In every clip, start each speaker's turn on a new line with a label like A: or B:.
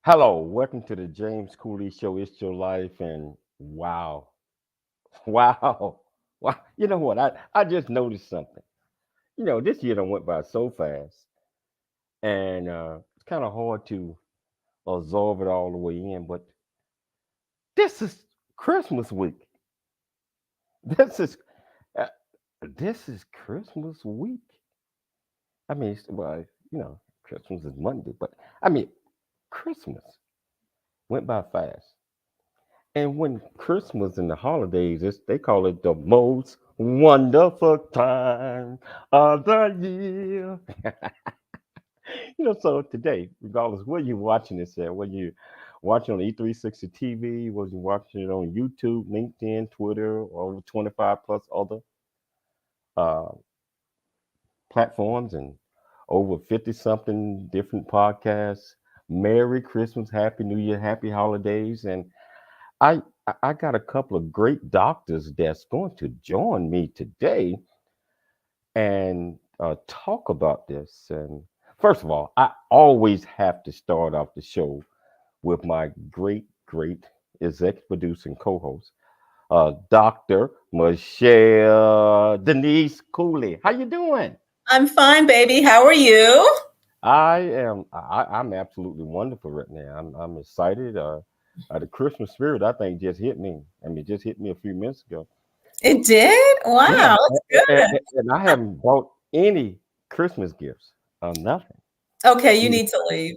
A: Hello, welcome to the James Cooley Show. It's your life, and wow, wow, wow. You know what? I just noticed something. This year done went by so fast, and it's kind of hard to absorb it all the way in. But this is Christmas week. This is uh, this is Christmas week. I mean, Christmas is Monday, but I mean, Christmas went by fast. And when Christmas and the holidays, they call it the most wonderful time of the year. So today, regardless where you're watching this at, whether you watching on E360 TV, whether you're watching it on YouTube, LinkedIn, Twitter, or over 25 plus other uh, platforms and over 50 something different podcasts, Merry Christmas, Happy New Year, Happy Holidays. And I got a couple of great doctors that's going to join me today and talk about this. And first of all, I always have to start off the show with my great executive producer and co-host, Dr. Michelle Denise Cooley. How you doing?
B: I'm fine, baby. How are you?
A: I'm absolutely wonderful right now. I'm excited. The Christmas spirit, I think, just hit me. I mean, it just hit me a few minutes ago.
B: It did?
A: Yeah,
B: Wow, that's good.
A: and I haven't bought any Christmas gifts. Nothing.
B: Okay, you
A: You
B: need to leave.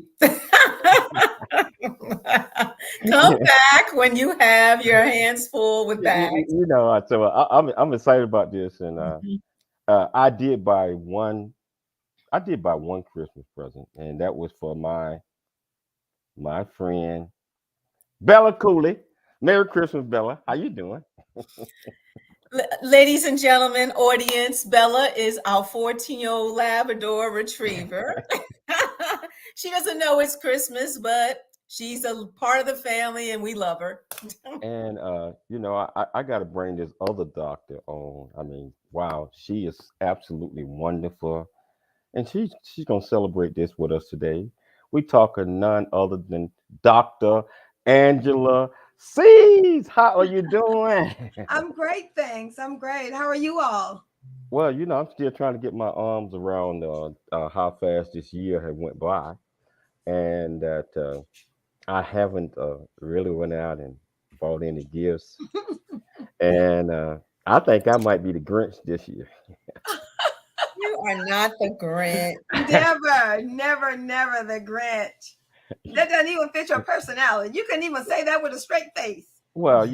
B: Come back when you have your hands full with bags.
A: so I'm excited about this, and
B: Mhm.
A: I did buy one. I did buy one Christmas present, and that was for my friend Bella Cooley. Merry Christmas, Bella. How you doing?
B: Ladies and gentlemen, audience, Bella is our 14-year-old Labrador retriever. She doesn't know it's Christmas, but she's a part of the family and we love her.
A: And I got to bring this other doctor on. I mean, wow, she is absolutely wonderful, and she's gonna celebrate this with us today. We talking none other than Doctor Angela Sees. How are you doing?
C: I'm great, thanks. I'm great. How are you all?
A: Well, I'm still trying to get my arms around how fast this year had went by, and that I haven't really went out and bought any gifts, and I think I might be the Grinch this year.
B: You are not the Grinch.
C: Never, never, never the Grinch. That doesn't even fit your personality. You couldn't even say that with a straight face.
A: Well,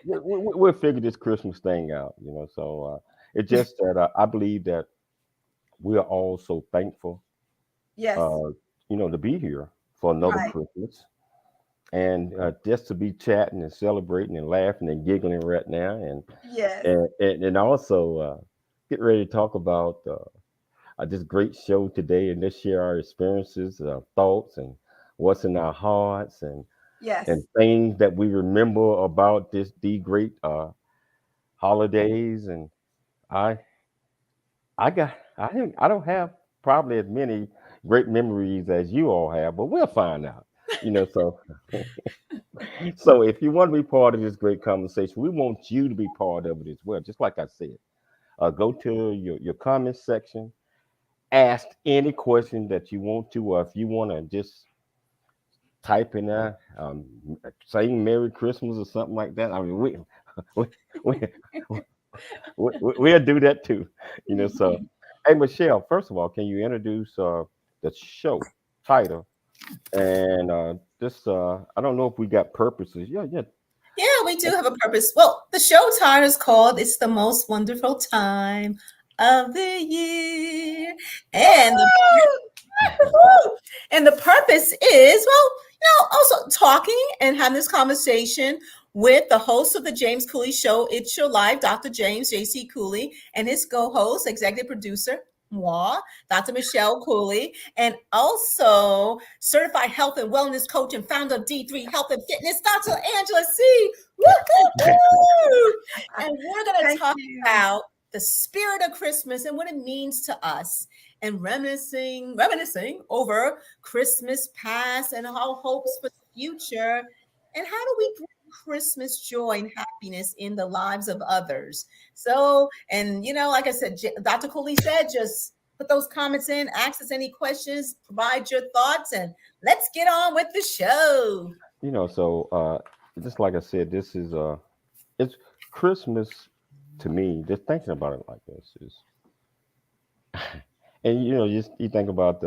A: we'll figure this Christmas thing out. So it's just that I believe that we are all so thankful,
C: Yes,
A: uh, to be here for another
C: right.
A: Christmas and just to be chatting and celebrating and laughing and giggling right now, and
C: Yes.
A: also get ready to talk about this great show today and let's share our experiences, thoughts, and what's in our hearts and
C: Yes.
A: things that we remember about the great holidays. And I I don't have probably as many great memories as you all have, but we'll find out. So so if you want to be part of this great conversation, we want you to be part of it as well. Just like I said, go to your comment section, ask any question that you want to, or if you want to just type in there, saying Merry Christmas or something like that. I mean, we, we, we'll do that too. So, hey, Michelle, first of all, can you introduce the show title? And this, I don't know if we got purposes. Yeah, yeah.
B: Yeah, we do have a purpose. Well, the show title is called It's the Most Wonderful Time of the Year. And the, and the purpose is, well, also talking and having this conversation with the host of the James Cooley Show, It's Your Life, Dr. James JC Cooley, and his co-host, executive producer, moi, Dr. Michelle Cooley, and also certified health and wellness coach and founder of D3 Health and Fitness, Dr. Angela C. Woo-hoo-hoo! And we're going to
C: Thank
B: talk
C: you.
B: about the spirit of Christmas and what it means to us. and reminiscing over Christmas past and our hopes for the future. And how do we bring Christmas joy and happiness in the lives of others? So, and like I said, Dr. Cooley said, just put those comments in, ask us any questions, provide your thoughts, and let's get on with the show.
A: Just like I said, this is it's Christmas to me. Just thinking about it like this is, and you think about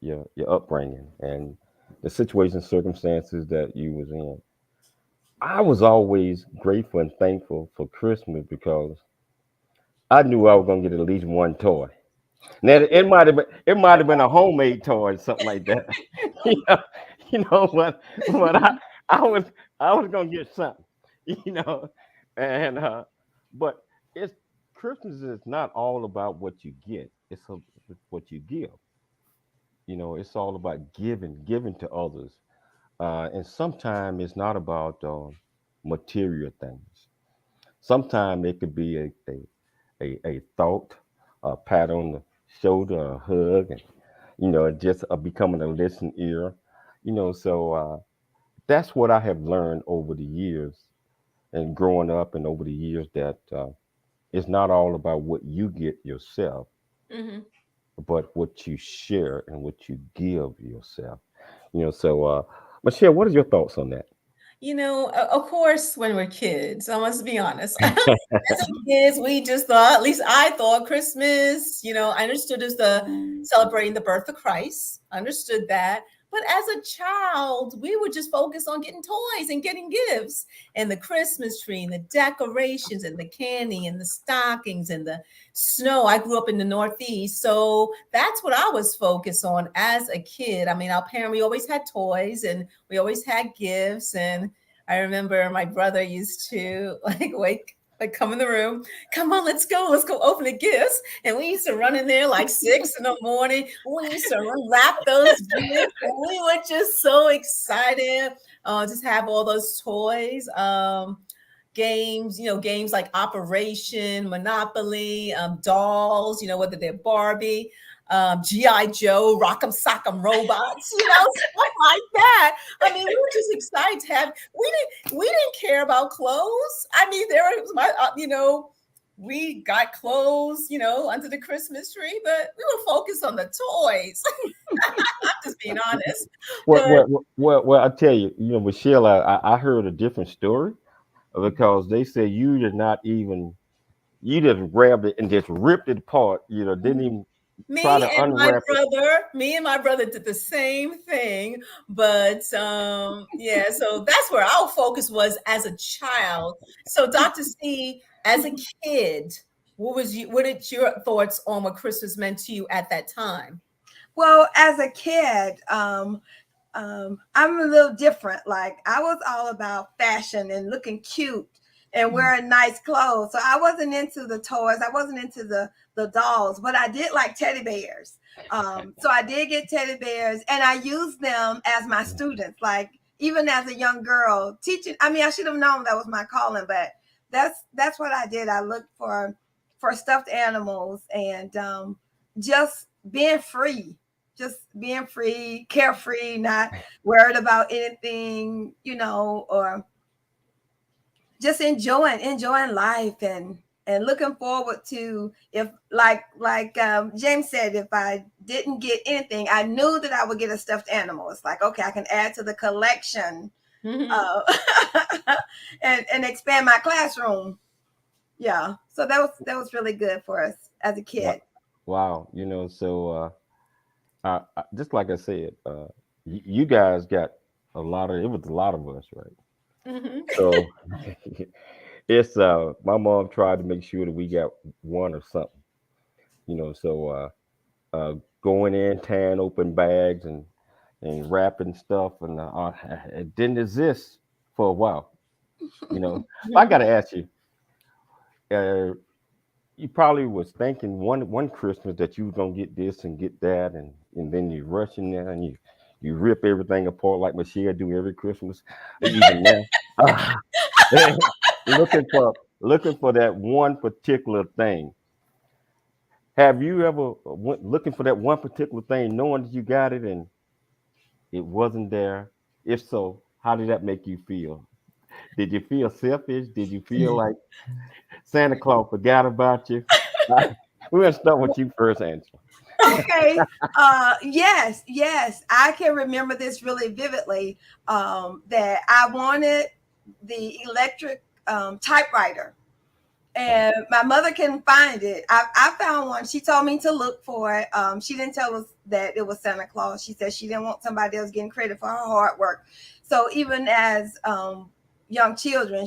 A: your upbringing and the situation, circumstances that you was in. I was always grateful and thankful for Christmas because I knew I was gonna get at least one toy. Now it might have been a homemade toy or something like that. you know, but I was I was gonna get something, you know, and but it's Christmas is not all about what you get. It's what you give. It's all about giving to others, and sometimes it's not about material things. Sometimes it could be a thought, a pat on the shoulder, a hug, and just becoming a listening ear. That's what I have learned over the years and growing up, and over the years that it's not all about what you get yourself,
B: Mhm.
A: but what you share and what you give yourself. Michelle, what are your thoughts on that?
B: Of course, when we're kids, I must be honest. As kids, we just thought, at least I thought, Christmas, I understood as the celebrating the birth of Christ. I understood that. But as a child, we would just focus on getting toys and getting gifts and the Christmas tree and the decorations and the candy and the stockings and the snow. I grew up in the Northeast. So that's what I was focused on as a kid. I mean, we always had toys and we always had gifts. And I remember my brother used to come in the room, come on, let's go open the gifts. And we used to run in there like 6 in the morning. We used to unwrap those gifts, and we were just so excited just have all those toys. Games, games like Operation, Monopoly, dolls, whether they're Barbie, GI Joe, Rock'em Sock'em Robots, stuff like that. I mean, we were just excited to have. We didn't care about clothes. I mean, there was we got clothes, under the Christmas tree, but we were focused on the toys. I'm just being honest.
A: Well,
B: But
A: well, well, I tell you, Michelle, I heard a different story because they said you just grabbed it and just ripped it apart. Didn't even try
B: Me
A: to
B: and my
A: unwrap it.
B: brother, me and my brother did the same thing, but yeah, so that's where our focus was as a child. So Dr. C, as a kid, what did your thoughts on what Christmas meant to you at that time?
C: Well, as a kid, I'm a little different. Like I was all about fashion and looking cute and
B: Mhm.
C: wearing nice clothes. So I wasn't into the toys. I wasn't into the dolls, but I did like teddy bears. So I did get teddy bears, and I used them as my students. Like even as a young girl, teaching. I mean, I should have known that was my calling, but that's what I did. I looked for stuffed animals and just being free, carefree, not worried about anything, or just enjoying life and looking forward to, if James said, if I didn't get anything, I knew that I would get a stuffed animal. It's like, okay, I can add to the collection,
B: Mhm.
C: uh, and expand my classroom. Yeah, so that was really good for us as a
A: Wow,
C: kid.
A: wow. Just like I said, you guys got it was a lot of us, right?
B: Mhm.
A: So it's my mom tried to make sure that we got one or something, so going in, tearing open bags and wrapping stuff, and it didn't exist for a while, I got to ask you, uh, you probably was thinking one Christmas that you was gonna get this and get that, and then you rush in there and you rip everything apart like Michelle do every Christmas, even now, uh, looking for that one particular thing. Have you ever went looking for that one particular thing, knowing that you got it and it wasn't there? If so, how did that make you feel? Did you feel selfish? Did you feel like Santa Claus forgot about you? We're gonna start with you first, Angela.
C: Okay. Yes. I can remember this really vividly. That I wanted the electric typewriter, and my mother couldn't find it. I found one. She told me to look for it. She didn't tell us that it was Santa Claus. She said she didn't want somebody else getting credit for her hard work. So even as young children,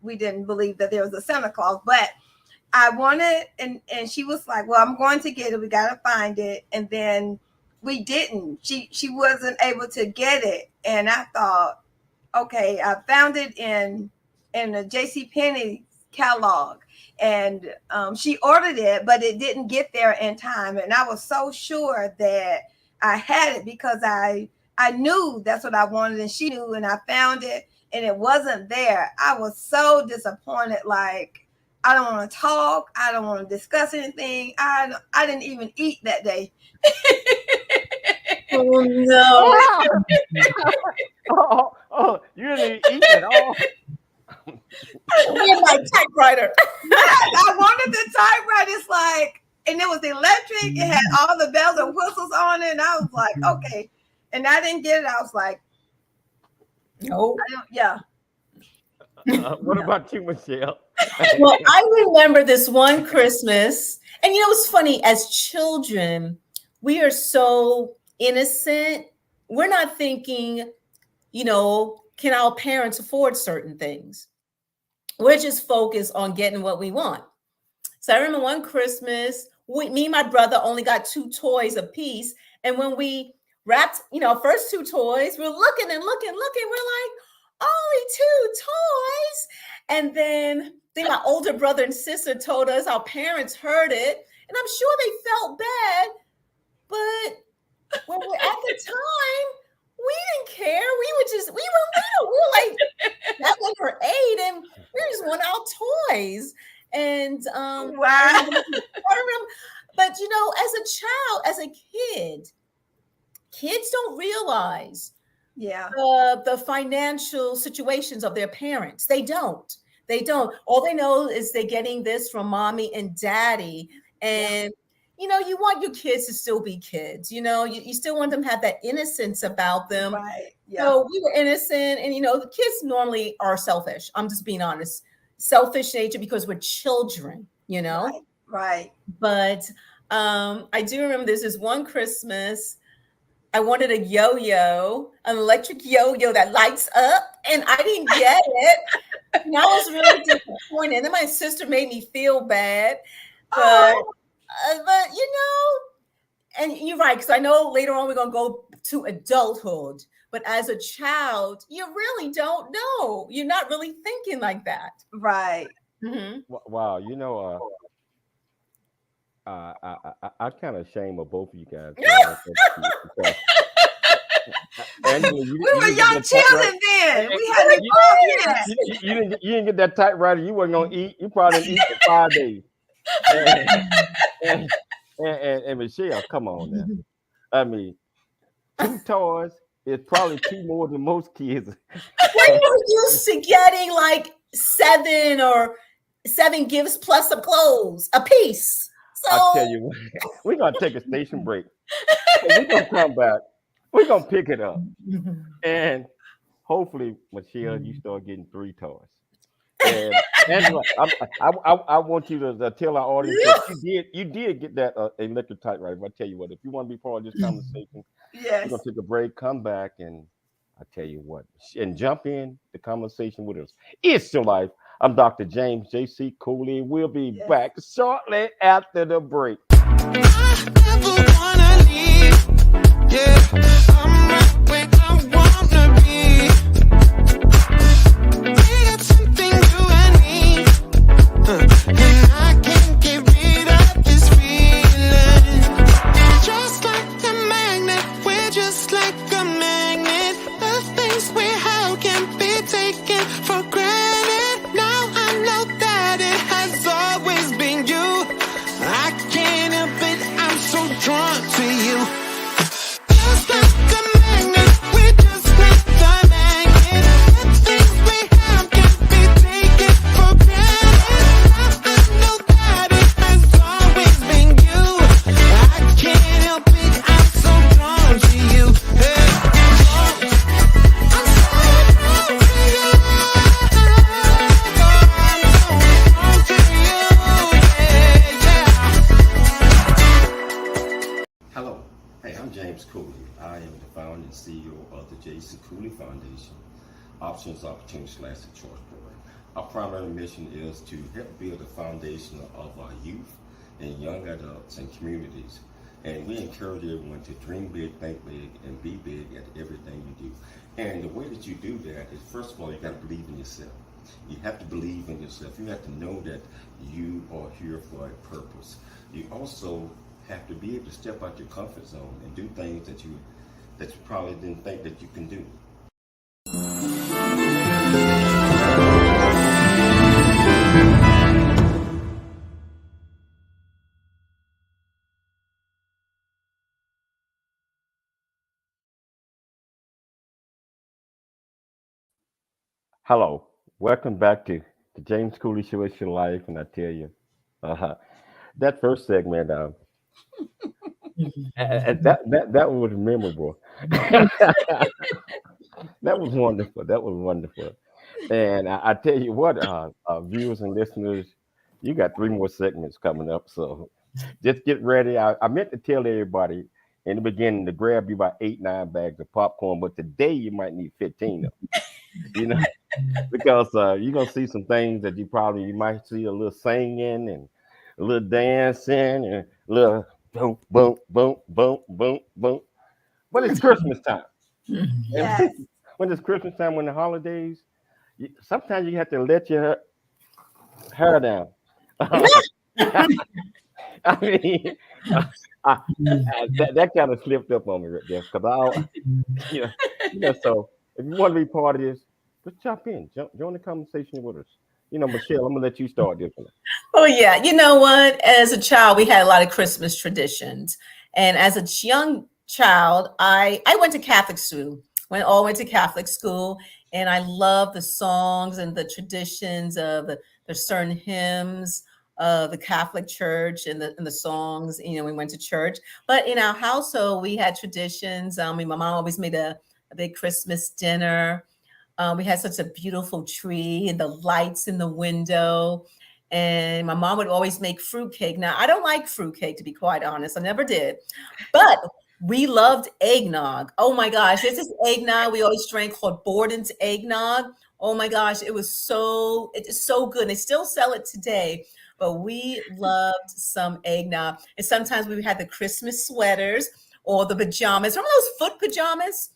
C: we didn't believe that there was a Santa Claus. But I wanted, and she was like, "Well, I'm going to get it. We got to find it." And then we didn't. She wasn't able to get it, and I thought, okay, I found it in the JC catalog, and she ordered it, but it didn't get there in time. And I was so sure that I had it because I knew that's what I wanted, and she knew, and I found it, and it wasn't there. I was so disappointed. Like, I don't want to talk. I don't want to discuss anything. I didn't even eat that day.
B: Oh no!
A: You didn't eat at all.
B: With my typewriter.
C: I wanted the typewriter. It's like, and it was electric. It had all the bells and whistles on it. And I was like, okay. And I didn't get it. I was like,
B: no.
C: Yeah.
A: What about you, Michelle?
B: Well, I remember this one Christmas, and it's funny, as children, we are so innocent. We're not thinking, can our parents afford certain things? We're just focused on getting what we want. So I remember one Christmas, me and my brother only got 2 toys apiece. And when we wrapped, first 2 toys, we're looking and looking. We're like, only 2 toys. And then my older brother and sister told us our parents heard it. And I'm sure they felt bad. But when we're at the time, we didn't care. We were little. We were like 7 or 8, and we just want our toys. And
C: wow.
B: I remember, but as a child, as a kid, kids don't realize the financial situations of their parents. They don't. All they know is they're getting this from mommy and daddy. And you want your kids to still be kids. You still want them to have that innocence about them.
C: Right. Yeah.
B: So we were innocent, and the kids normally are selfish. I'm just being honest. Selfish nature because we're children,
C: Right.
B: But I do remember this is one Christmas. I wanted a yo-yo, an electric yo-yo that lights up, and I didn't get it. And I was really disappointed. And then my sister made me feel bad. But and you're right, because I know later on we're going to go to adulthood. But as a child, you really don't know. You're not really thinking like that.
C: Right.
B: Mm-hmm.
A: Wow. I kind of shame of both of you guys. Angela,
C: we were young children then. We had
A: you didn't get that typewriter. You weren't gonna eat. You probably didn't eat for 5 days. And Michelle, come on now. I mean, 2 toys is probably 2 more than most kids.
B: We're used to getting like 7 gifts plus some clothes a piece. So
A: I tell you what, we're gonna take a station break. We're gonna come back. We're gonna pick it up, and hopefully, Michelle, you start getting 3 toys. And Angela, I want you to tell our audience that you did get that electric typewriter. I tell you what, if you want to be part of this conversation, we're gonna take a break, come back, and I tell you what, and jump in the conversation with us. It's your life. I'm Dr. James JC Cooley. We'll be back shortly after the break.
D: I never wanna leave. Yeah, I'm right where I wanna be. We got something you and me, and I can't get rid of this feeling. It's just like a magnet, we're just like a magnet. The things we have can be taken for granted. Now I know that it has always been you. I can't
A: James Cooley. I am the founder and CEO of the JC Cooley Foundation, Options, Opportunities, Lasting Choice Program. Our primary mission is to help build a foundation of our youth and young adults and communities. And we encourage everyone to dream big, think big, and be big at everything you do. And the way that you do that is, first of all, you got to believe in yourself. You have to believe in yourself. You have to know that you are here for a purpose. You also have to be able to step out your comfort zone and do things that you probably didn't think that you can do. Hello, welcome back to the James Cooley Show. It's your life, and I tell you, uh, that first segment, that was memorable. That was wonderful. That was wonderful. And I tell you what, viewers and listeners, you got three more segments coming up. So just get ready. I meant to tell everybody in the beginning to grab you about 8, 9 bags of popcorn, but today you might need 15 of them, you know, because you're going to see some things that you might see a little singing and a little dancing and a little boom, boom, boom, boom, boom, boom. But it's Christmas time. And
C: Yes.
A: when it's Christmas time, when the holidays, sometimes you have to let your hair down. I mean, uh, I, that kind of slipped up on me right there because you know, So if you want to be part of this, just jump in, join the conversation with us. Michelle, I'm gonna let you start this one.
B: Oh yeah, you know what? As a child, we had a lot of Christmas traditions, and as a young child, I went to Catholic school. Went to Catholic school, and I love the songs and the traditions of the certain hymns of the Catholic Church and the songs. We went to church, but in our household, we had traditions. My mom always made a big Christmas dinner. We had such a beautiful tree and the lights in the window. And my mom would always make fruitcake. Now, I don't like fruitcake, to be quite honest. I never did. But we loved eggnog. Oh my gosh, there's this eggnog we always drank called Borden's eggnog. Oh my gosh, it is so good. And they still sell it today. But we loved some eggnog. And sometimes we had the Christmas sweaters or the pajamas. Remember those foot pajamas?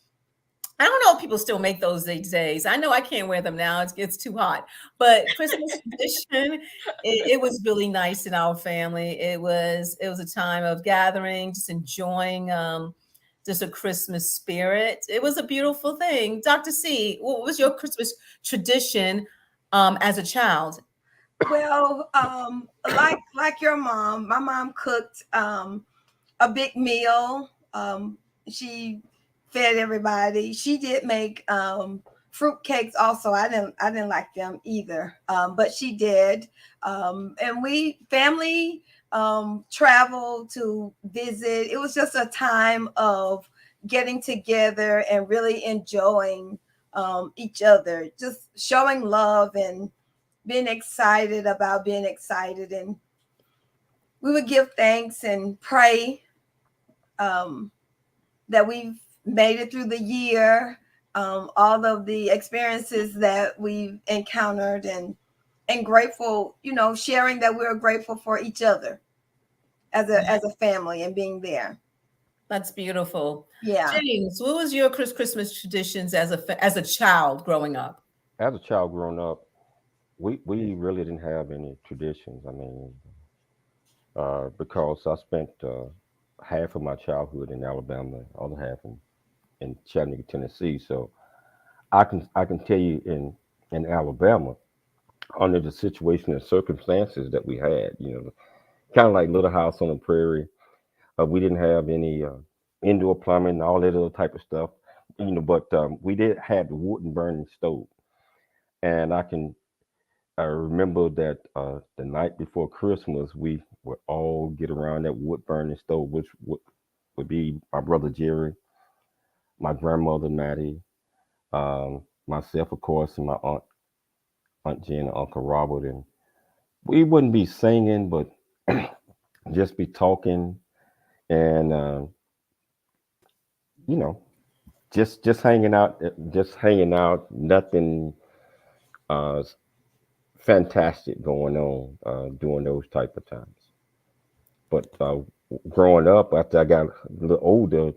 B: I don't know if people still make those these days. I know I can't wear them now. It's too hot. But Christmas tradition, it was really nice in our family. It was a time of gathering, just enjoying just a Christmas spirit. It was a beautiful thing. Dr. C, what was your Christmas tradition as a child?
C: Well, like your mom, my mom cooked a big meal. She fed everybody. She did make fruit cakes also. I didn't like them either, but she did. And we family traveled to visit. It was just a time of getting together and really enjoying each other, just showing love and being excited about being excited. And we would give thanks and pray that we've made it through the year, all of the experiences that we've encountered, and grateful, sharing that we're grateful for each other as a family and being there.
B: That's beautiful.
C: Yeah.
B: James, what was your Christmas traditions as a child growing up?
A: As a child growing up, we really didn't have any traditions. I mean, because I spent half of my childhood in Alabama, the other half in Chattanooga, Tennessee. So I can tell you in Alabama, under the situation and circumstances that we had, kind of like Little House on the Prairie. We didn't have any indoor plumbing, all that other type of stuff, But we did have the wood and burning stove, and I remember that the night before Christmas, we would all get around that wood burning stove, which would be my brother Jerry, my grandmother Maddie, myself, of course, and my Aunt Jen and Uncle Robert, and we wouldn't be singing, but just be talking and you know, just hanging out, nothing uh, fantastic going on during those type of times. But growing up, after I got a little older,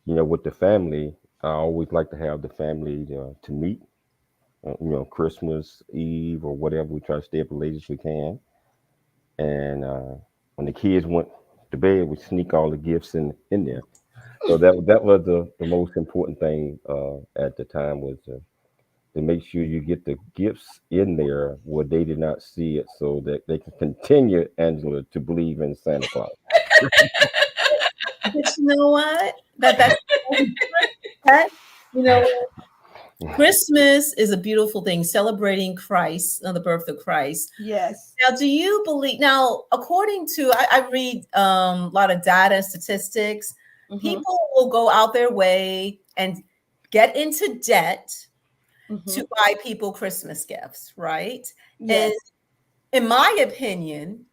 A: with the family, I always like to have the family to meet. Christmas Eve or whatever. We try to stay up as late as we can. And when the kids went to bed, we sneak all the gifts in there. So that was the most important thing at the time was to make sure you get the gifts in there where they did not see it, so that they can continue, Angela, to believe in Santa Claus.
B: But you know what? That's that. You know, Christmas is a beautiful thing, celebrating Christ, the birth of Christ.
C: Yes.
B: Now, do you believe? Now, according to I read a lot of data and statistics.
C: Mhm.
B: People will go out their way and get into debt to buy people Christmas gifts, right?
C: Yes.
B: And in my opinion,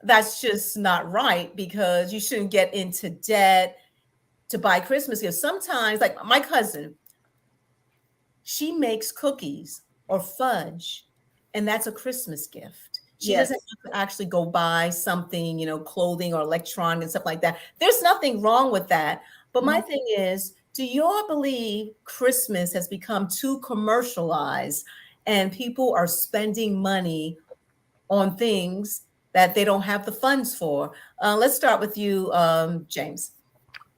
B: that's just not right, because you shouldn't get into debt to buy Christmas gifts. Sometimes, like my cousin, she makes cookies or fudge, and that's a Christmas gift. She
C: Yes.
B: doesn't have to actually go buy something, clothing or electronic and stuff like that. There's nothing wrong with that. But my thing is, do you all believe Christmas has become too commercialized and people are spending money on things that they don't have the funds for? Let's start with you, James.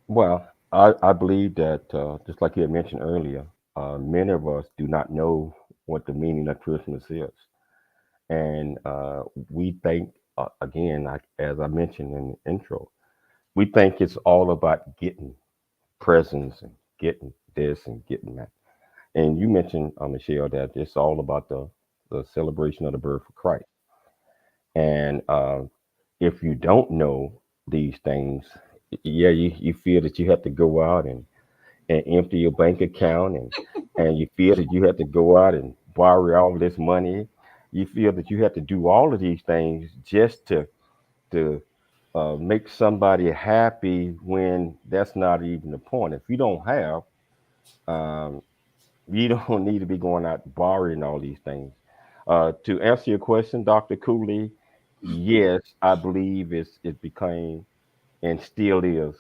A: Well, I believe that just like you had mentioned earlier, many of us do not know what the meaning of Christmas is, and we think again, like, as I mentioned in the intro, we think it's all about getting presents and getting this and getting that. And you mentioned, Michelle, that it's all about the celebration of the birth of Christ. And if you don't know these things, yeah, you feel that you have to go out and empty your bank account, and you feel that you have to go out and borrow all this money. You feel that you have to do all of these things just to make somebody happy, when that's not even the point. If you don't have, um, you don't need to be going out borrowing all these things. To answer your question, Dr. Cooley, yes, I believe it became and still is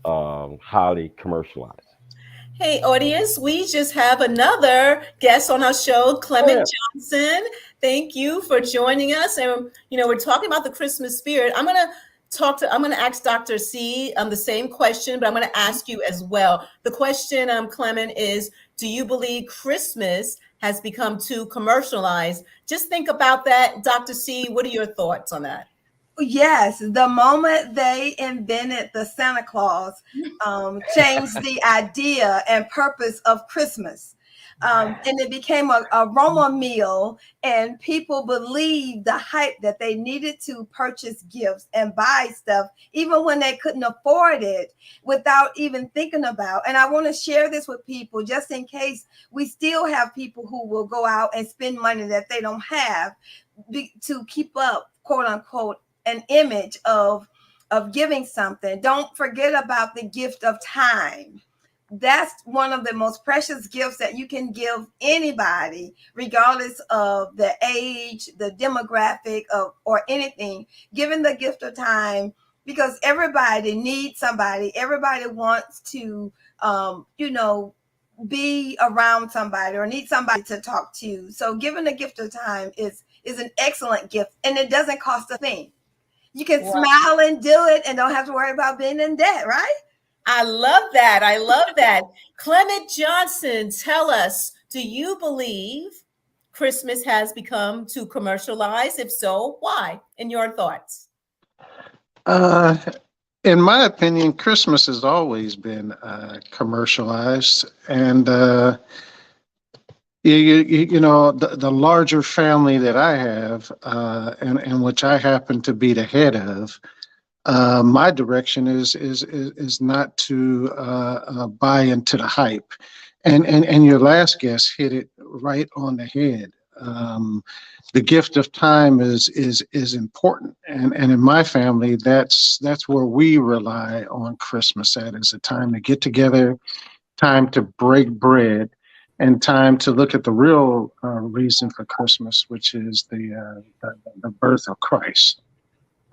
A: highly commercialized.
B: Hey, audience, we just have another guest on our show, Clement
A: Yeah.
B: Johnson. Thank you for joining us. And, we're talking about the Christmas spirit. I'm going to ask Dr. C the same question, but I'm going to ask you as well. The question, Clement, is, do you believe Christmas has become too commercialized? Just think about that. Dr. C, what are your thoughts on that?
C: Yes, the moment they invented the Santa Claus, changed the idea and purpose of Christmas. And it became a aroma meal, and people believed the hype that they needed to purchase gifts and buy stuff, even when they couldn't afford it, without even thinking about. And I want to share this with people just in case we still have people who will go out and spend money that they don't have to keep up, quote unquote, an image of giving something. Don't forget about the gift of time. That's one of the most precious gifts that you can give anybody, regardless of the age, the demographic or anything. Giving the gift of time, because everybody needs somebody. Everybody wants to, be around somebody or need somebody to talk to. So giving the gift of time is an excellent gift, and it doesn't cost a thing. You can smile and do it and don't have to worry about being in debt, right?
B: I love that. I love that. Clement Johnson, tell us, do you believe Christmas has become too commercialized? If so, why? And your thoughts?
E: In my opinion, Christmas has always been commercialized, and the larger family that I have, and which I happen to be the head of, my direction is not to buy into the hype, and your last guest hit it right on the head. The gift of time is important, and in my family, that's where we rely on Christmas at, as a time to get together, time to break bread, and time to look at the real reason for Christmas, which is the birth of Christ.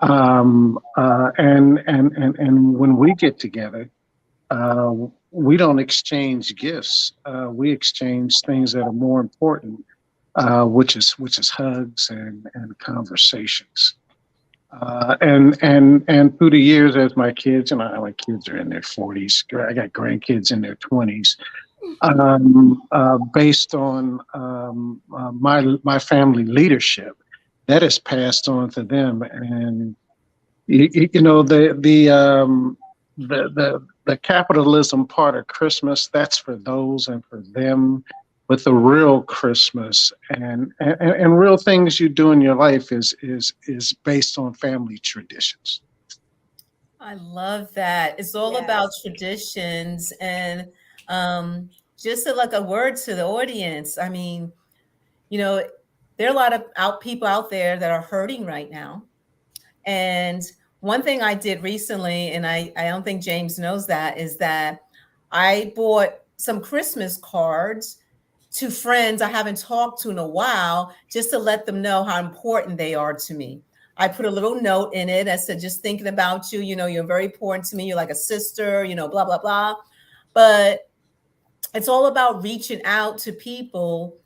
E: And when we get together, we don't exchange gifts. We exchange things that are more important, which is hugs and conversations. And through the years, as my kids are in their 40s, I got grandkids in their 20s. Based on my family leadership, that is passed on to them, and you know, the capitalism part of Christmas, that's for those and for them. But the real Christmas and real things you do in your life is based on family traditions.
B: I love that. It's all
C: Yes.
B: about traditions, and just like a word to the audience. I mean, you know, there are a lot of people out there that are hurting right now. And one thing I did recently, and I don't think James knows that, is that I bought some Christmas cards to friends I haven't talked to in a while, just to let them know how important they are to me. I put a little note in it that said, just thinking about you, you know, you're very important to me. You're like a sister, you know, blah, blah, blah. But it's all about reaching out to people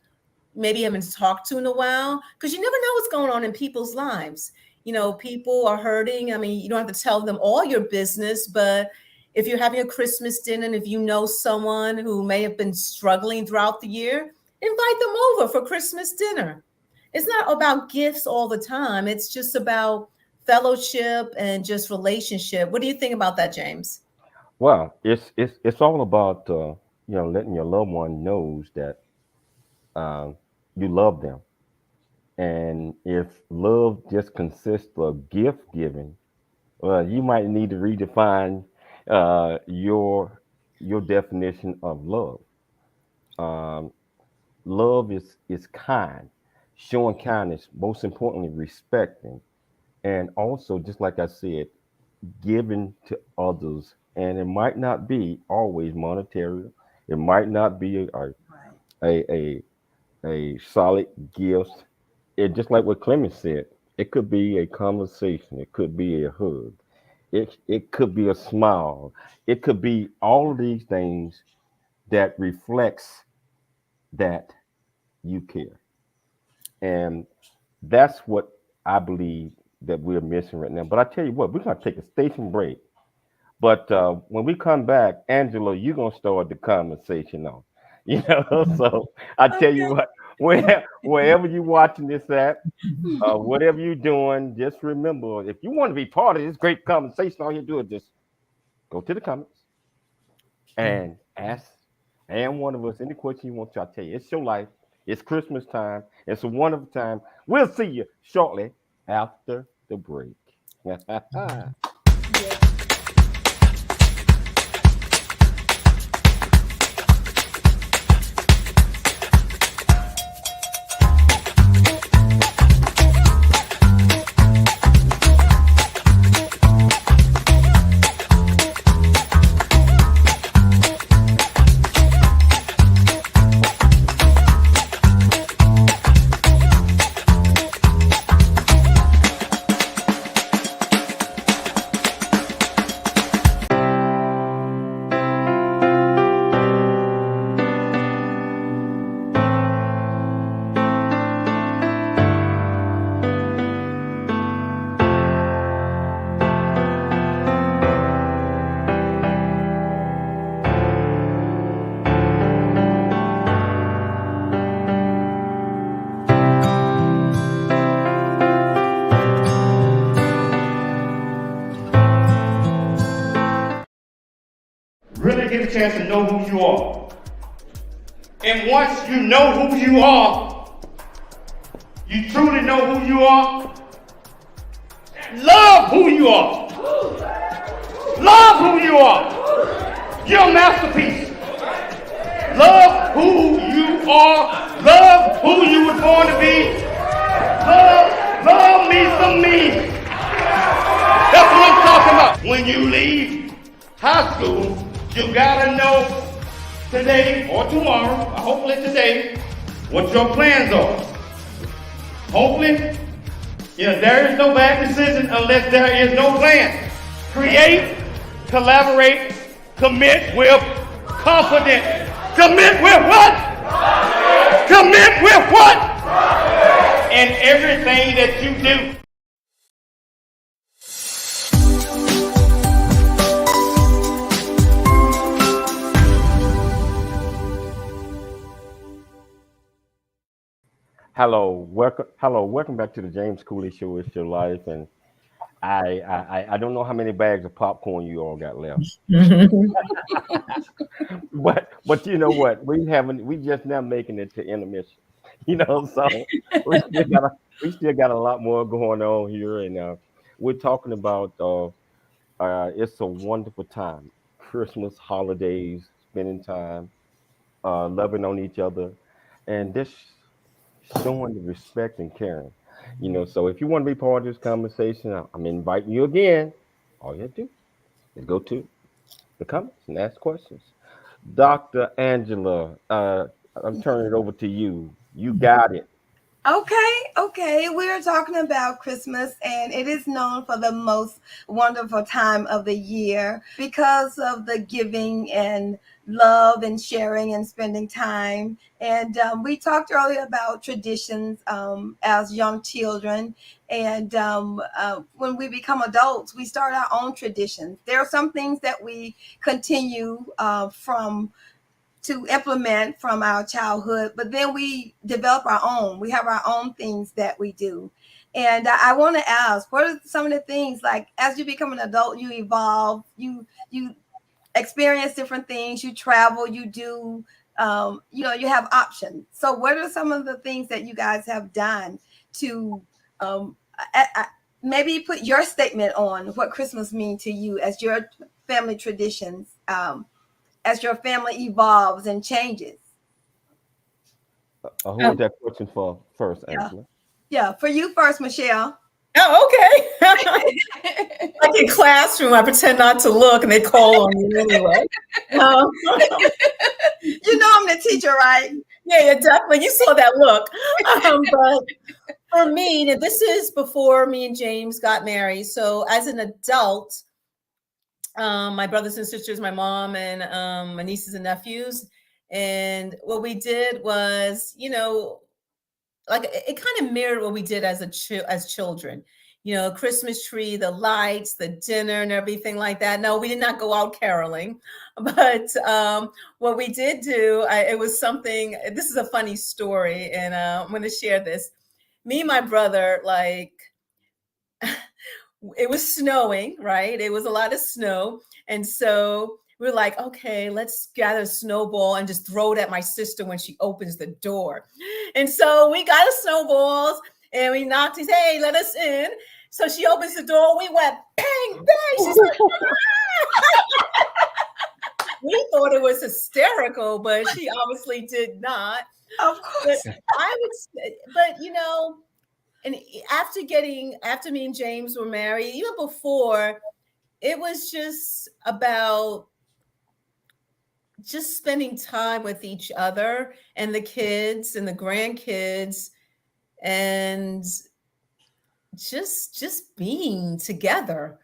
B: maybe haven't talked to in a while, because you never know what's going on in people's lives. You know, people are hurting. I mean, you don't have to tell them all your business, but if you're having a Christmas dinner and if you know someone who may have been struggling throughout the year, invite them over for Christmas dinner. It's not about gifts all the time. It's just about fellowship and just relationship. What do you think about that, James?
A: Well, it's all about you know, letting your loved one knows that you love them. And if love just consists of gift giving, well, you might need to redefine your definition of love. Love is kind, showing kindness, most importantly, respecting, and also, just like I said, giving to others. And it might not be always monetary. It might not be a solid gift. It just like what Clement said. It could be a conversation. It could be a hug. It could be a smile. It could be all of these things that reflects that you care. And that's what I believe that we're missing right now. But I tell you what, we're going to take a station break. But when we come back, Angela, you're going to start the conversation on. You know, so I tell you what, wherever you're watching this at, whatever you're doing, just remember, if you want to be part of this great conversation, all you do is just go to the comments and ask one of us any question you want to. I tell you, it's your life. It's Christmas time. It's a wonderful time. We'll see you shortly after the break.
F: Really get a chance to know who you are. And once you know who you are, you truly know who you are, love who you are. Love who you are. You're a masterpiece. Love who you are. Love who you were born to be. Love me some me. That's what I'm talking about. When you leave high school, you gotta know today or tomorrow, hopefully today, what your plans are. Hopefully, there is no bad decision unless there is no plan. Create, collaborate, commit with confidence. Commit with what? Commit with what? In everything that you do.
A: Hello, welcome back to the James Cooley Show. It's your life, and I don't know how many bags of popcorn you all got left, but you know what? We just now making it to intermission, so we still got a lot more going on here, and we're talking about it's a wonderful time, Christmas, holidays, spending time, loving on each other, and this showing the respect and caring. So if you want to be part of this conversation, I'm inviting you again. All you have to do is go to the comments and ask questions. Dr. Angela, I'm turning it over to you. You got it.
C: Okay. We're talking about Christmas, and it is known for the most wonderful time of the year because of the giving and love and sharing and spending time. And we talked earlier about traditions as young children. And when we become adults, we start our own traditions. There are some things that we continue to implement from our childhood, but then we develop our own. We have our own things that we do. And I want to ask, what are some of the things, like, as you become an adult, you evolve, you experience different things, you travel, you do, you have options. So what are some of the things that you guys have done to maybe put your statement on what Christmas means to you as your family traditions, as your family evolves and changes?
A: Who was that question for first, Angela?
C: Yeah, for you first, Michelle.
B: Oh, okay. Like in classroom, I pretend not to look, and they call on me anyway.
C: I'm the teacher, right?
B: Yeah, definitely. You saw that look. But for me, this is before me and James got married. So as an adult, my brothers and sisters, my mom, and my nieces and nephews. And what we did was, like it kind of mirrored what we did as children. Christmas tree, the lights, the dinner, and everything like that. No, we did not go out caroling, but what we did do, it was something. This is a funny story, and I'm going to share this. Me and my brother, like. It was snowing, right? It was a lot of snow. And so we were like, okay, let's gather a snowball and just throw it at my sister when she opens the door. And so we got a snowballs and we knocked, he said, hey, let us in. So she opens the door. We went bang, bang. She's like, we thought it was hysterical, but she obviously did not.
C: Of course.
B: But and after me and James were married, even before, it was just about just spending time with each other and the kids and the grandkids, and just being together.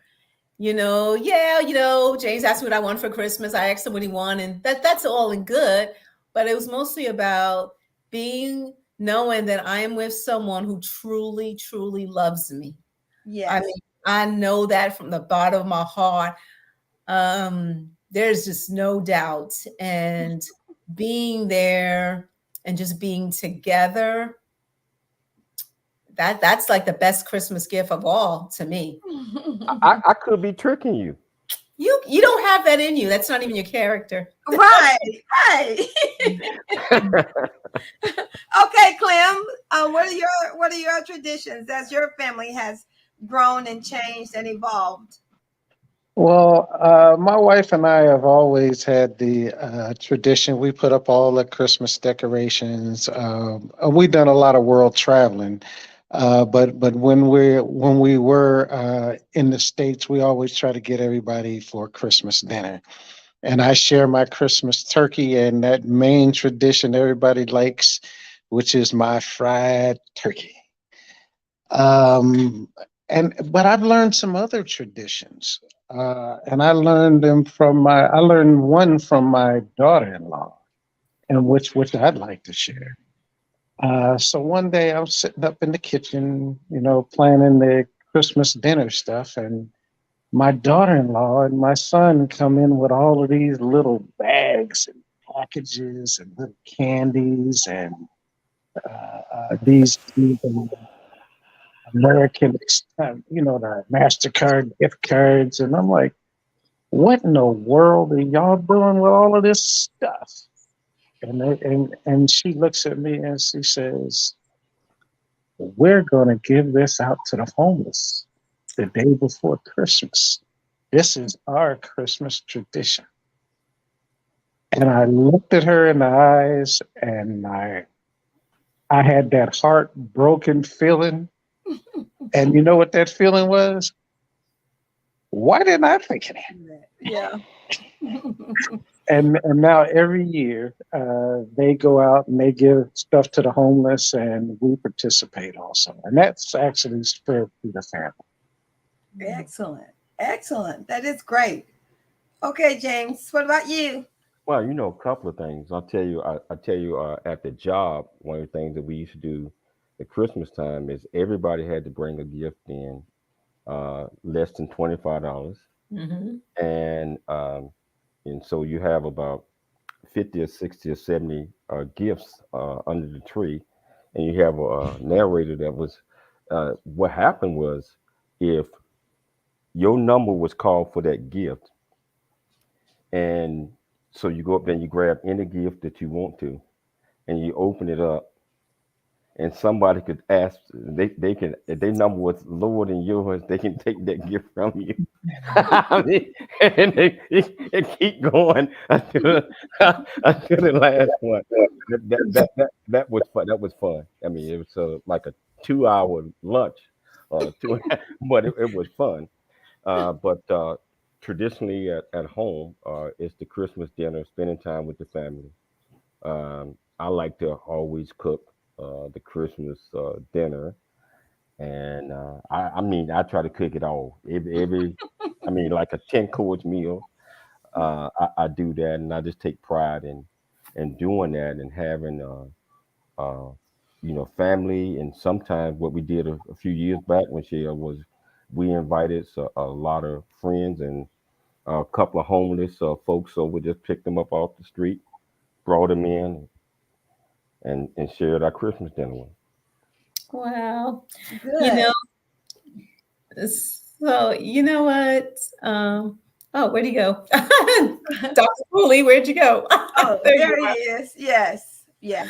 B: James asked me what I want for Christmas. I asked him what he wanted, and that's all in good. But it was mostly about knowing that I am with someone who truly, truly loves me.
C: Yes.
B: I mean, I know that from the bottom of my heart. There's just no doubt. And being there and just being together, that's like the best Christmas gift of all to me.
A: I could be tricking you.
B: You don't have that in you. That's not even your character.
C: Right. Okay, Clem. What are your traditions as your family has grown and changed and evolved?
E: Well, my wife and I have always had the tradition. We put up all the Christmas decorations. We've done a lot of world traveling, but when we were in the States, we always try to get everybody for Christmas dinner. And I share my Christmas turkey and that main tradition everybody likes, which is my fried turkey. Um, but I've learned some other traditions, and I learned one from my daughter-in-law, and which I'd like to share. So one day I'm sitting up in the kitchen, planning the Christmas dinner stuff, and my daughter-in-law and my son come in with all of these little bags and packages and little candies and these American, the MasterCard gift cards. And I'm like, what in the world are y'all doing with all of this stuff? And she looks at me and she says, we're going to give this out to the homeless the day before Christmas. This is our Christmas tradition. And I looked at her in the eyes and I had that heartbroken feeling. And you know what that feeling was? Why didn't I think of that?
C: Yeah.
E: And now every year they go out and they give stuff to the homeless, and we participate also. And that's actually spread through the family.
C: Excellent. Excellent. That is great. Okay, James, what about you?
A: Well, a couple of things. I'll tell you. I tell you, at the job, one of the things that we used to do at Christmas time is everybody had to bring a gift in, less than $25,
B: Mhm.
A: and so you have about 50 or 60 or 70 gifts under the tree, and you have a narrator that was. What happened was, if your number was called for that gift, and so you go up there and you grab any gift that you want to, and you open it up, and somebody could ask, they can, if their number was lower than yours, they can take that gift from you. I mean, and they keep going until the last one. That was fun. That was fun. I mean, it was like a 2 hour lunch, two, but it was fun. But traditionally at home, it's the Christmas dinner, spending time with the family. I like to always cook the Christmas dinner, and I mean, I try to cook it all. I mean, like a 10 course meal. I do that, and I just take pride in doing that and having family. And sometimes what we did a few years back when she was, we invited a lot of friends and a couple of homeless folks, so we just picked them up off the street, brought them in, and shared our Christmas dinner with 'em.
B: Wow. You
C: Good.
B: know, so you know what? Oh, where'd he go? Dr. Cooley, where'd you go?
C: Oh,
B: There
C: there
B: you
C: he
B: are.
C: is. Yes. Yes.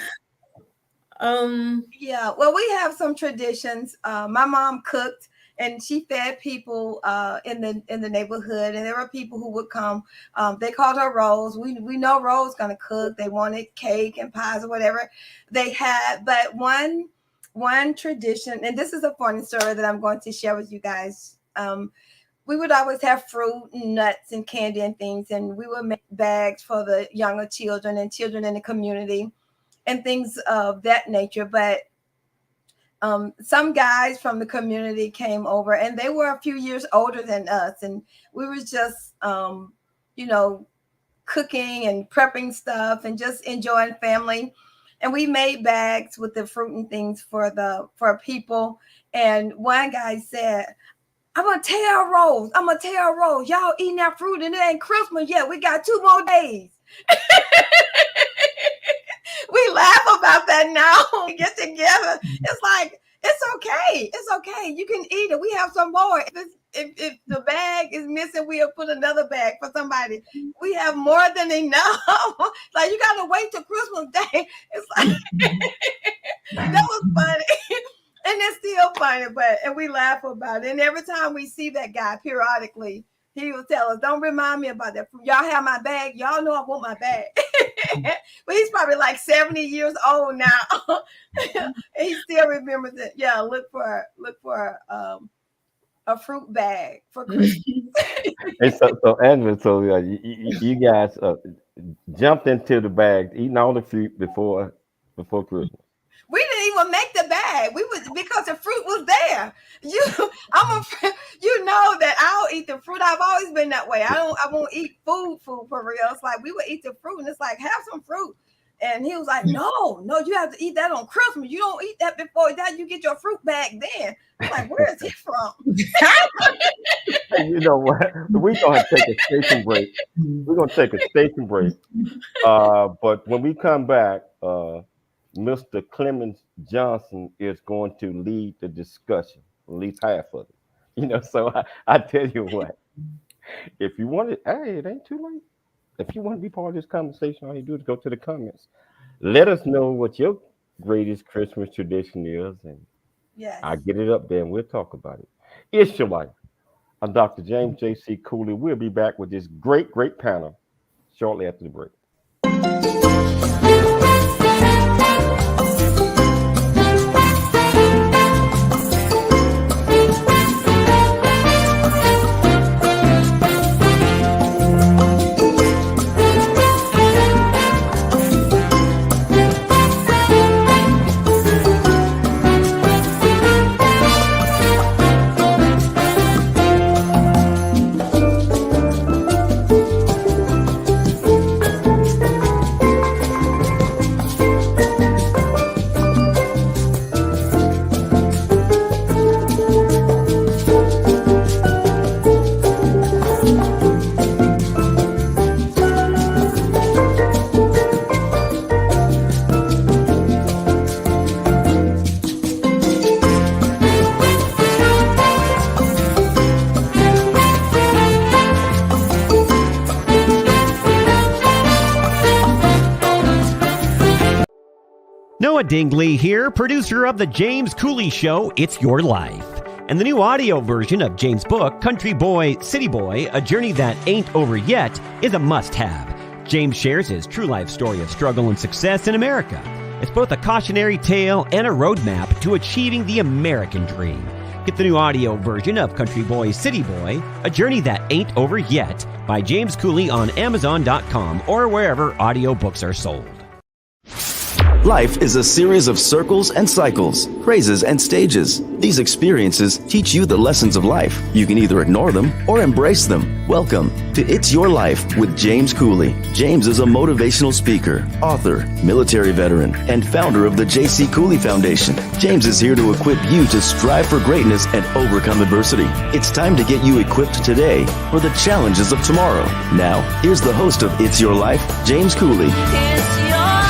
B: Um,
C: Yeah. Well, we have some traditions. My mom cooked and she fed people in the neighborhood, and there were people who would come. They called her Rose. We know Rose gonna cook. They wanted cake and pies or whatever they had. But one tradition, and this is a funny story that I'm going to share with you guys. We would always have fruit and nuts and candy and things, and we would make bags for the younger children and children in the community and things of that nature. But some guys from the community came over, and they were a few years older than us, and we were just you know cooking and prepping stuff and just enjoying family. And we made bags with the fruit and things for people. And one guy said, I'm gonna tell Rose. I'm gonna tell Rose, y'all eating that fruit and it ain't Christmas yet. We got 2 more days. We laugh about that now. We get together. It's like, it's okay. It's okay. You can eat it. We have some more. If the bag is missing, we'll put another bag for somebody. We have more than enough. Like, you gotta wait till Christmas Day. It's like that was funny. And it's still funny, and we laugh about it. And every time we see that guy periodically, he would tell us, "Don't remind me about that fruit. Y'all have my bag. Y'all know I want my bag." But he's probably like 70 years old now. And he still remembers it. Yeah, look for a fruit bag for Christmas.
A: And so Edmund, so you guys jumped into the bag, eating all the fruit before Christmas.
C: We didn't even make the bag. We was because the fruit was there. You know that I'll eat the fruit. I've always been that way. I won't eat food for real. It's like we would eat the fruit, and it's like, have some fruit. And he was like, no, you have to eat that on Christmas. You don't eat that before that. You get your fruit bag then. I'm like, where is he from?
A: Hey, you know what? We're gonna take a station break. We're gonna take a station break. But when we come back, Mr. Clemens Johnson is going to lead the discussion, at least half of it. So I tell you what, if you want it, hey, it ain't too late. If you want to be part of this conversation, all you do is go to the comments. Let us know what your greatest Christmas tradition is, and
C: Yes.
A: I'll get it up there and we'll talk about it. It's your life. I'm Dr. James JC Cooley. We'll be back with this great panel shortly after the break.
G: Noah Dingley here, producer of The James Cooley Show, It's Your Life. And the new audio version of James' book, Country Boy, City Boy, A Journey That Ain't Over Yet, is a must-have. James shares his true life story of struggle and success in America. It's both a cautionary tale and a roadmap to achieving the American dream. Get the new audio version of Country Boy, City Boy, A Journey That Ain't Over Yet by James Cooley on Amazon.com or wherever audiobooks are sold.
H: Life is a series of circles and cycles, phrases and stages. These experiences teach you the lessons of life. You can either ignore them or embrace them. Welcome to It's Your Life with James Cooley. James is a motivational speaker, author, military veteran, and founder of the JC Cooley Foundation. James is here to equip you to strive for greatness and overcome adversity. It's time to get you equipped today for the challenges of tomorrow. Now, here's the host of It's Your Life, James Cooley.
I: It's your life.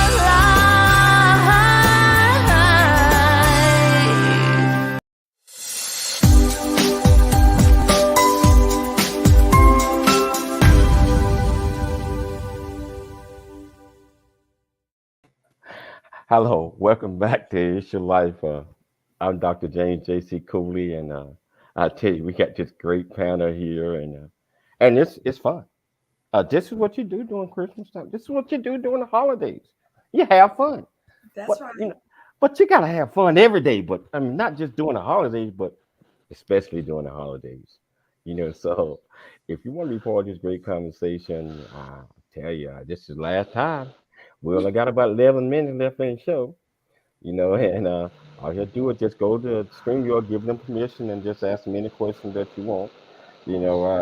A: Hello, welcome back to It's Your Life. I'm Dr. James JC Cooley, and I tell you, we got this great panel here, and it's fun. This is what you do during Christmas time. This is what you do during the holidays. You have fun.
C: That's right.
A: But you gotta have fun every day. But I mean, not just during the holidays, but especially during the holidays. So if you want to be part of this great conversation, I tell you, this is the last time. We only got about 11 minutes left in the show, and all you have to do is just go to StreamYard, give them permission, and just ask them any questions that you want.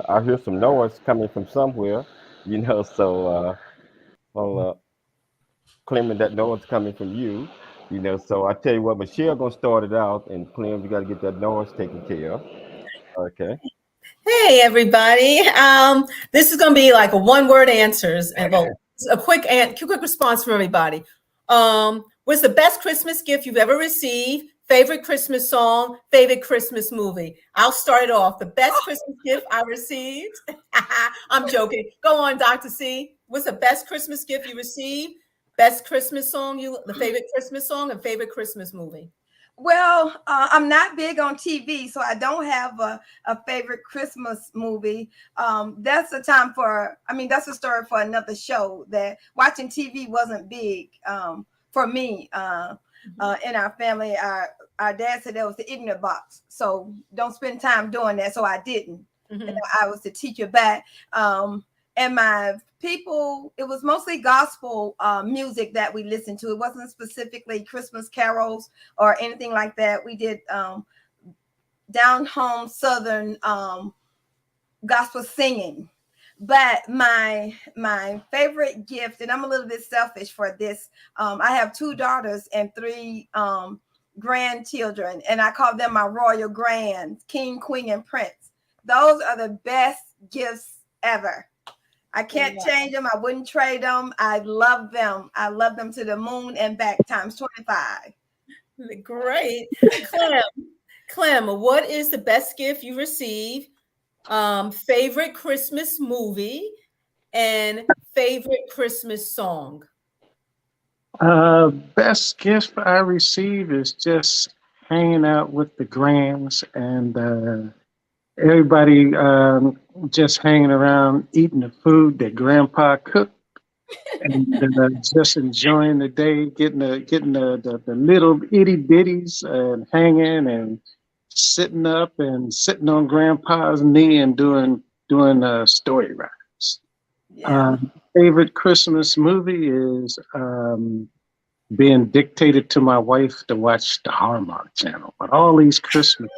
A: I hear some noise coming from somewhere, so claiming that noise coming from you, so I tell you what, Michelle gonna start it out, and Clem, you got to get that noise taken care of. Okay.
B: Hey, everybody. This is going to be like a one-word answers and a quick response from everybody. What's the best Christmas gift you've ever received? Favorite Christmas song? Favorite Christmas movie? I'll start it off. The best Christmas gift I received. I'm joking. Go on, Dr. C. What's the best Christmas gift you received? Best Christmas song? The favorite Christmas song and favorite Christmas movie?
C: Well, I'm not big on TV, so I don't have a favorite Christmas movie. That's a time for, I mean, that's a story for another show. That watching TV wasn't big for me in our family. Our dad said that was the ignorant box, so don't spend time doing that. So I didn't. And I was the teacher back. And my people, it was mostly gospel music that we listened to. It wasn't specifically Christmas carols or anything like that. We did down home Southern gospel singing. But my favorite gift, and I'm a little bit selfish for this. I have 2 daughters and 3 grandchildren, and I call them my royal grands, King, Queen, and Prince. Those are the best gifts ever. I can't change them. I wouldn't trade them. I love them. I love them to the moon and back times 25.
B: Great. Clem, what is the best gift you receive? Favorite Christmas movie and favorite Christmas song?
E: Best gift I receive is just hanging out with the grands and everybody just hanging around eating the food that grandpa cooked and just enjoying the day, getting the little itty bitties and hanging and sitting up and sitting on grandpa's knee and doing story rides.
C: Yeah.
E: Favorite Christmas movie is being dictated to my wife to watch the Hallmark Channel, but all these Christmas.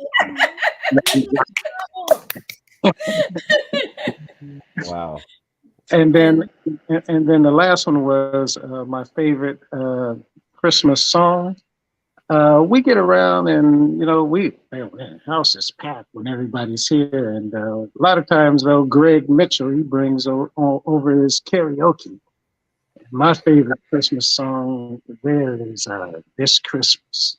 A: Wow.
E: And then the last one was my favorite Christmas song. We get around and the house is packed when everybody's here, and a lot of times though Greg Mitchell, he brings over his karaoke. My favorite Christmas song there is This Christmas,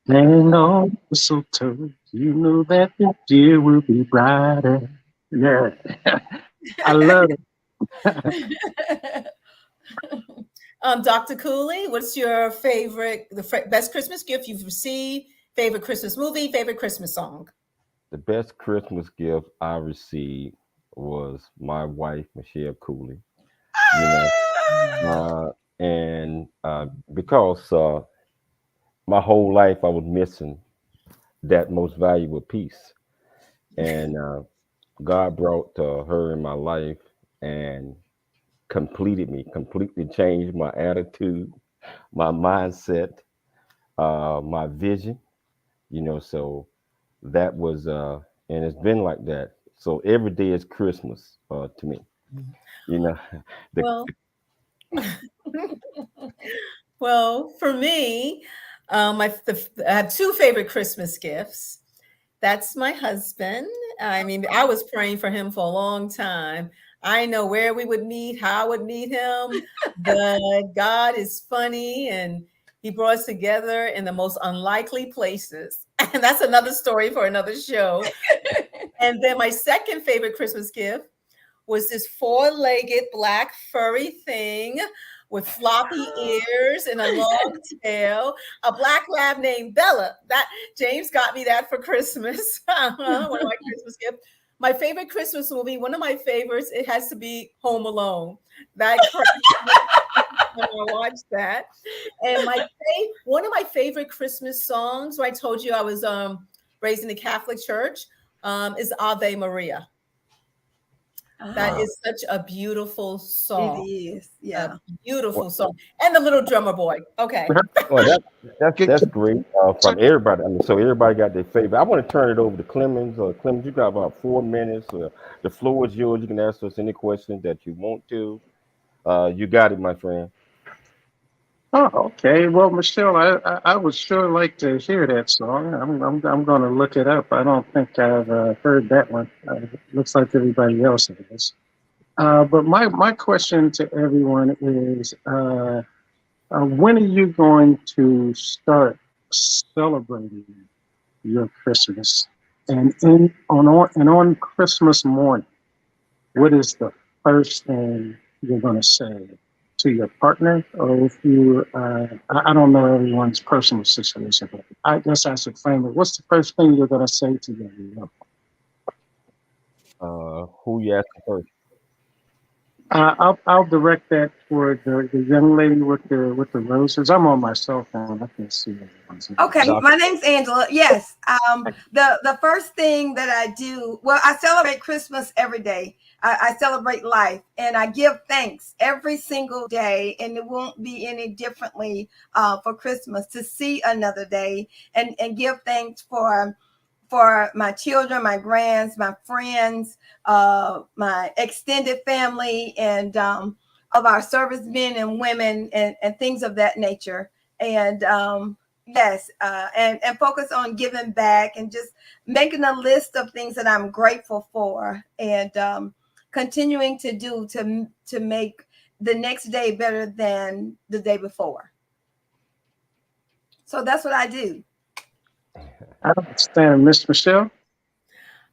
E: hang on, mistletoe, you know that the year will be brighter. Yeah, I love it.
B: Dr. Cooley, what's your favorite, best Christmas gift you've received? Favorite Christmas movie, favorite Christmas song?
A: The best Christmas gift I received was my wife, Michelle Cooley. And because my whole life I was missing that most valuable piece, and God brought her in my life and completely changed my attitude, my mindset, my vision. So that was, and it's been like that. So every day is Christmas to me.
B: Well, well, for me, I have 2 favorite Christmas gifts. That's my husband. I mean, I was praying for him for a long time. I know where we would meet, how I would meet him, but God is funny and he brought us together in the most unlikely places. And that's another story for another show. And then my second favorite Christmas gift was this 4-legged black furry thing with floppy ears and a long tail, a black lab named Bella. That James got me that for Christmas. One of my Christmas gifts. My favorite Christmas movie, one of my favorites, it has to be Home Alone. That when I watched that. And one of my favorite Christmas songs, where I told you I was raised in the Catholic Church, is Ave Maria. That is such a beautiful song.
C: It is, yeah.
B: A beautiful song. And the little drummer boy. Okay.
A: Well, that's great from everybody. I mean, so everybody got their favorite. I want to turn it over to Clemens. Clemens, you got about 4 minutes. The floor is yours. You can ask us any questions that you want to. You got it, my friend.
E: Oh, okay. Well, Michelle, I would sure like to hear that song. I'm going to look it up. I don't think I've heard that one. Looks like everybody else has. But my question to everyone is, when are you going to start celebrating your Christmas? And on Christmas morning, what is the first thing you're going to say to your partner, or if you, I don't know everyone's personal situation, but I guess I should frame it. What's the first thing you're going to say to them?
A: Who you asking first?
E: I'll direct that toward the young lady with the roses. I'm on my cell phone. I can see everyone's name.
C: Okay,
A: Doctor.
C: my name's Angela. Yes. The first thing that I do, well, I celebrate Christmas every day. I celebrate life, and I give thanks every single day, and it won't be any differently for Christmas, to see another day, and give thanks for my children, my grands, my friends, my extended family, and of our servicemen and women, and things of that nature. And yes, and focus on giving back, and just making a list of things that I'm grateful for, and continuing to do to make the next day better than the day before. So that's what I do.
E: I understand, Miss Michelle.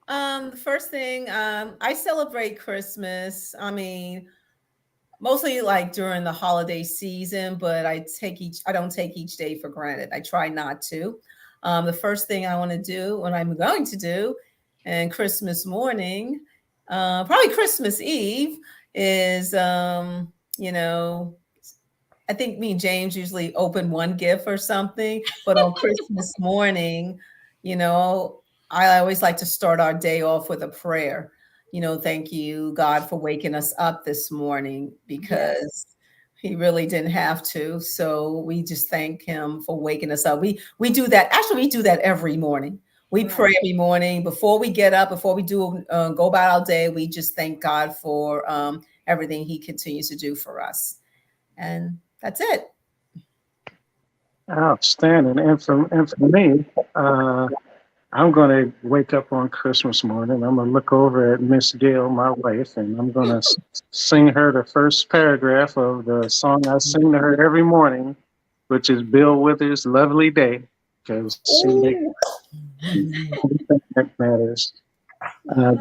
B: The first thing, I celebrate Christmas. I mean, mostly like during the holiday season, but I don't take each day for granted. I try not to. The first thing I want to do, what I'm going to do, and Christmas morning, probably Christmas Eve, is you know, I think me and James usually open one gift or something, but on Christmas morning, you know, I always like to start our day off with a prayer. Thank you, God, for waking us up this morning, because he really didn't have to. So we just thank him for waking us up. We do that. Actually, we do that every morning. We pray every morning before we get up, before we do go about our day. We just thank God for everything he continues to do for us. And that's it.
E: Outstanding. And for me, I'm going to wake up on Christmas morning. I'm going to look over at Miss Gail, my wife, and I'm going to sing her the first paragraph of the song I sing to her every morning, which is Bill Withers' Lovely Day, because she makes everything that matters.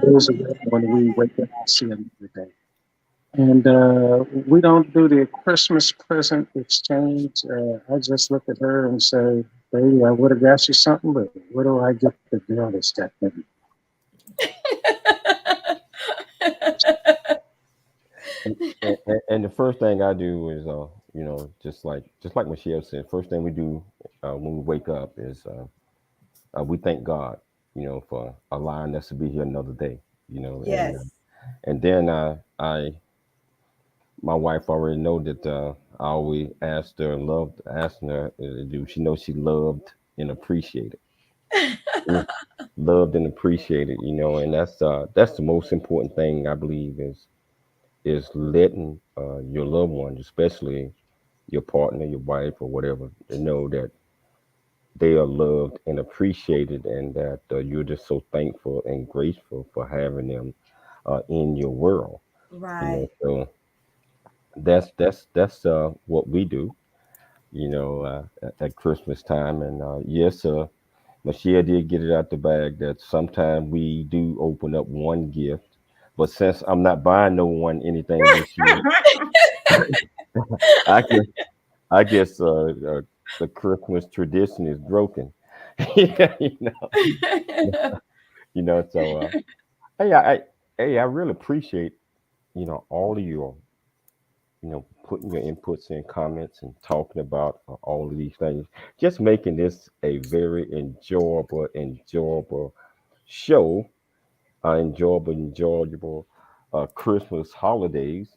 E: Those are when we wake up and see another day. And we don't do the Christmas present exchange. I just look at her and say, baby, I would have got you something, but what do I get the girl that's got me?
A: And the first thing I do is, just like Michelle said, first thing we do when we wake up is we thank God, for allowing us to be here another day,
C: Yes.
A: and then my wife already know that I always asking her, do she know she loved and appreciated, loved and appreciated, and that's the most important thing I believe is letting your loved ones, especially your partner, your wife, or whatever, to know that they are loved and appreciated, and that you're just so thankful and grateful for having them in your world.
C: Right.
A: So that's what we do. At Christmas time, and yes, Michelle did get it out the bag that sometimes we do open up one gift, but since I'm not buying no one anything this year, I guess the Christmas tradition is broken. Yeah, So hey, I really appreciate all of you putting your inputs and comments and talking about all of these things, just making this a very enjoyable show, enjoyable Christmas holidays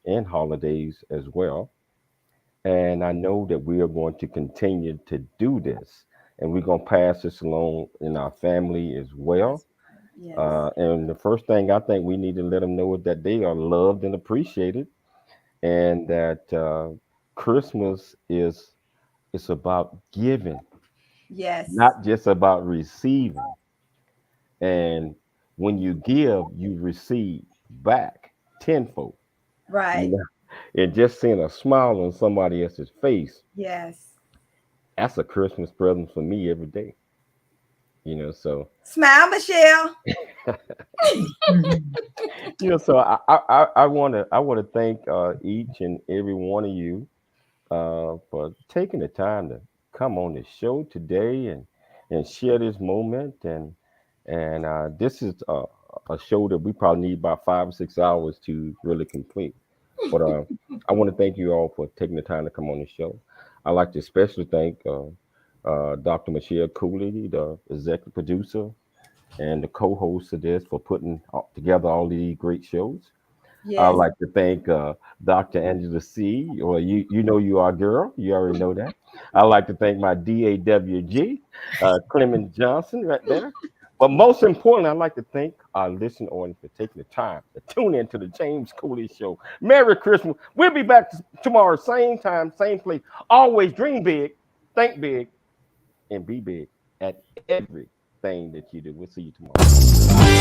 A: as well. And I know that we are going to continue to do this, and we're going to pass this along in our family as well.
C: Yes.
A: And the first thing I think we need to let them know is that they are loved and appreciated, and that Christmas is it's about giving,
C: Yes.
A: not just about receiving. And when you give, you receive back tenfold. You
C: Right.
A: know, and just seeing a smile on somebody else's face,
C: Yes.
A: that's a Christmas present for me every day. So
C: Smile, Michelle.
A: So I want to thank each and every one of you for taking the time to come on the show today and share this moment. And this is a show that we probably need about 5 or 6 hours to really complete. But I want to thank you all for taking the time to come on the show. I'd like to especially thank Dr. Michelle Cooley, the executive producer and the co-host of this, for putting together all these great shows. I'd
B: Yes.
A: like to thank Dr. Angela C. Or you know you are a girl. You already know that. I'd like to thank my DAWG, Clement Johnson, right there. But most importantly, I'd like to thank our listening audience for taking the time to tune in to the James Cooley Show. Merry Christmas. We'll be back tomorrow, same time, same place. Always dream big, think big, and be big at everything that you do. We'll see you tomorrow.